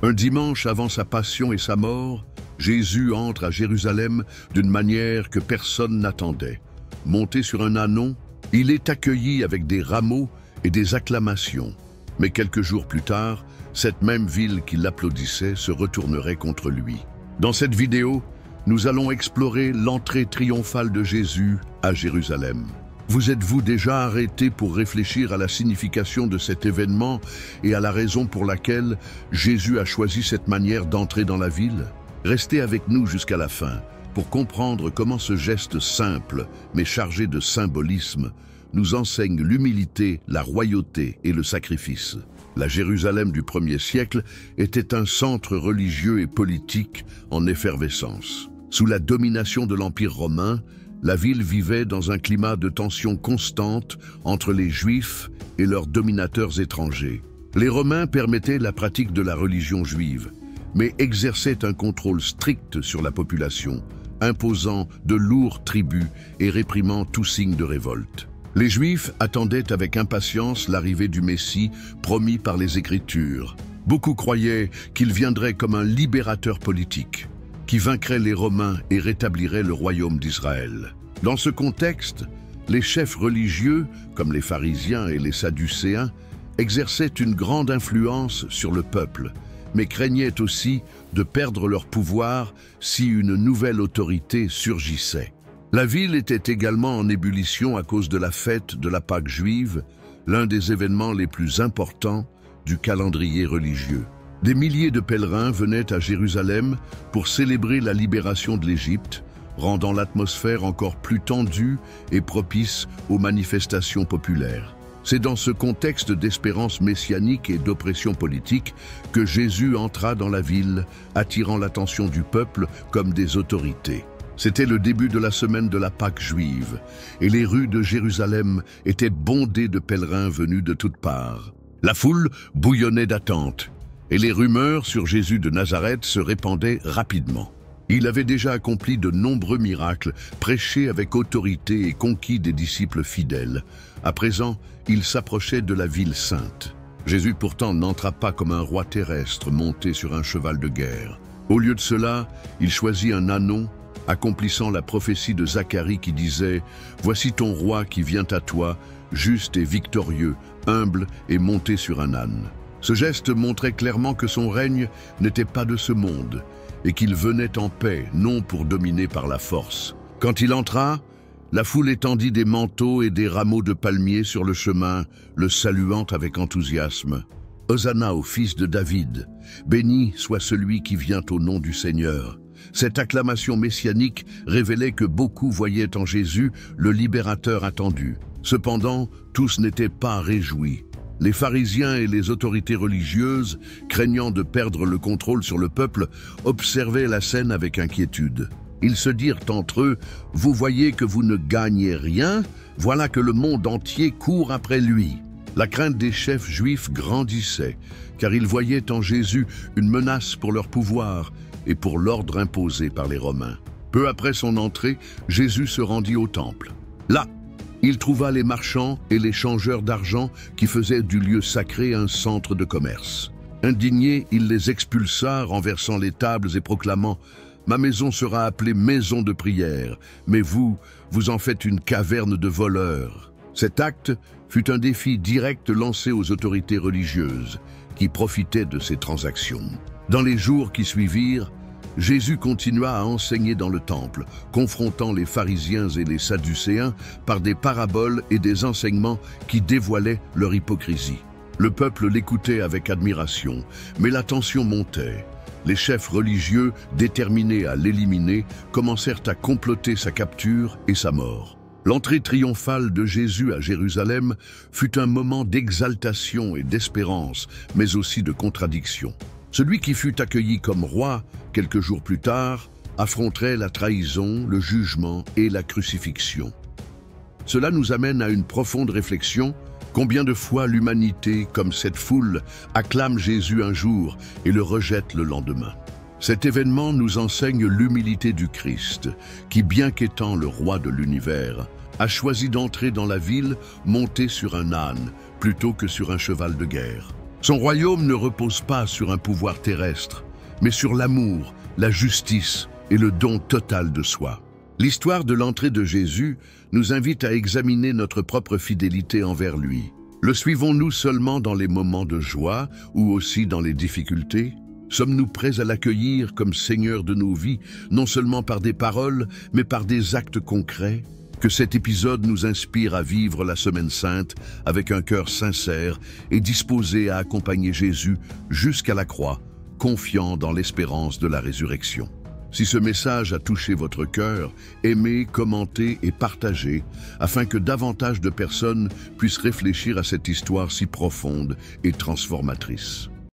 Un dimanche avant sa passion et sa mort, Jésus entre à Jérusalem d'une manière que personne n'attendait. Monté sur un ânon, il est accueilli avec des rameaux et des acclamations. Mais quelques jours plus tard, cette même ville qui l'applaudissait se retournerait contre lui. Dans cette vidéo, nous allons explorer l'entrée triomphale de Jésus à Jérusalem. Vous êtes-vous déjà arrêté pour réfléchir à la signification de cet événement et à la raison pour laquelle Jésus a choisi cette manière d'entrer dans la ville? Restez avec nous jusqu'à la fin pour comprendre comment ce geste simple, mais chargé de symbolisme, nous enseigne l'humilité, la royauté et le sacrifice. La Jérusalem du 1er siècle était un centre religieux et politique en effervescence. Sous la domination de l'Empire romain, la ville vivait dans un climat de tension constante entre les Juifs et leurs dominateurs étrangers. Les Romains permettaient la pratique de la religion juive, mais exerçaient un contrôle strict sur la population, imposant de lourds tributs et réprimant tout signe de révolte. Les Juifs attendaient avec impatience l'arrivée du Messie promis par les Écritures. Beaucoup croyaient qu'il viendrait comme un libérateur politique, qui vaincrait les Romains et rétablirait le royaume d'Israël. Dans ce contexte, les chefs religieux, comme les pharisiens et les sadducéens, exerçaient une grande influence sur le peuple, mais craignaient aussi de perdre leur pouvoir si une nouvelle autorité surgissait. La ville était également en ébullition à cause de la fête de la Pâque juive, l'un des événements les plus importants du calendrier religieux. Des milliers de pèlerins venaient à Jérusalem pour célébrer la libération de l'Égypte, rendant l'atmosphère encore plus tendue et propice aux manifestations populaires. C'est dans ce contexte d'espérance messianique et d'oppression politique que Jésus entra dans la ville, attirant l'attention du peuple comme des autorités. C'était le début de la semaine de la Pâque juive, et les rues de Jérusalem étaient bondées de pèlerins venus de toutes parts. La foule bouillonnait d'attente, et les rumeurs sur Jésus de Nazareth se répandaient rapidement. Il avait déjà accompli de nombreux miracles, prêché avec autorité et conquis des disciples fidèles. À présent, il s'approchait de la ville sainte. Jésus pourtant n'entra pas comme un roi terrestre monté sur un cheval de guerre. Au lieu de cela, il choisit un ânon, accomplissant la prophétie de Zacharie qui disait « Voici ton roi qui vient à toi, juste et victorieux, humble et monté sur un âne. » Ce geste montrait clairement que son règne n'était pas de ce monde et qu'il venait en paix, non pour dominer par la force. Quand il entra, la foule étendit des manteaux et des rameaux de palmiers sur le chemin, le saluant avec enthousiasme. « Hosanna au fils de David, béni soit celui qui vient au nom du Seigneur. » Cette acclamation messianique révélait que beaucoup voyaient en Jésus le libérateur attendu. Cependant, tous n'étaient pas réjouis. Les pharisiens et les autorités religieuses, craignant de perdre le contrôle sur le peuple, observaient la scène avec inquiétude. Ils se dirent entre eux « Vous voyez que vous ne gagnez rien, voilà que le monde entier court après lui. » La crainte des chefs juifs grandissait, car ils voyaient en Jésus une menace pour leur pouvoir et pour l'ordre imposé par les Romains. Peu après son entrée, Jésus se rendit au temple. Là, il trouva les marchands et les changeurs d'argent qui faisaient du lieu sacré un centre de commerce. Indigné, il les expulsa, renversant les tables et proclamant « Ma maison sera appelée maison de prière, mais vous en faites une caverne de voleurs. » Cet acte fut un défi direct lancé aux autorités religieuses qui profitaient de ces transactions. Dans les jours qui suivirent, Jésus continua à enseigner dans le temple, confrontant les pharisiens et les sadducéens par des paraboles et des enseignements qui dévoilaient leur hypocrisie. Le peuple l'écoutait avec admiration, mais la tension montait. Les chefs religieux, déterminés à l'éliminer, commencèrent à comploter sa capture et sa mort. L'entrée triomphale de Jésus à Jérusalem fut un moment d'exaltation et d'espérance, mais aussi de contradiction. Celui qui fut accueilli comme roi, quelques jours plus tard, affronterait la trahison, le jugement et la crucifixion. Cela nous amène à une profonde réflexion. Combien de fois l'humanité, comme cette foule, acclame Jésus un jour et le rejette le lendemain? Cet événement nous enseigne l'humilité du Christ, qui, bien qu'étant le roi de l'univers, a choisi d'entrer dans la ville monté sur un âne plutôt que sur un cheval de guerre. Son royaume ne repose pas sur un pouvoir terrestre, mais sur l'amour, la justice et le don total de soi. L'histoire de l'entrée de Jésus nous invite à examiner notre propre fidélité envers lui. Le suivons-nous seulement dans les moments de joie ou aussi dans les difficultés? Sommes-nous prêts à l'accueillir comme Seigneur de nos vies, non seulement par des paroles, mais par des actes concrets? Que cet épisode nous inspire à vivre la Semaine Sainte avec un cœur sincère et disposé à accompagner Jésus jusqu'à la croix, confiant dans l'espérance de la résurrection. Si ce message a touché votre cœur, aimez, commentez et partagez, afin que davantage de personnes puissent réfléchir à cette histoire si profonde et transformatrice.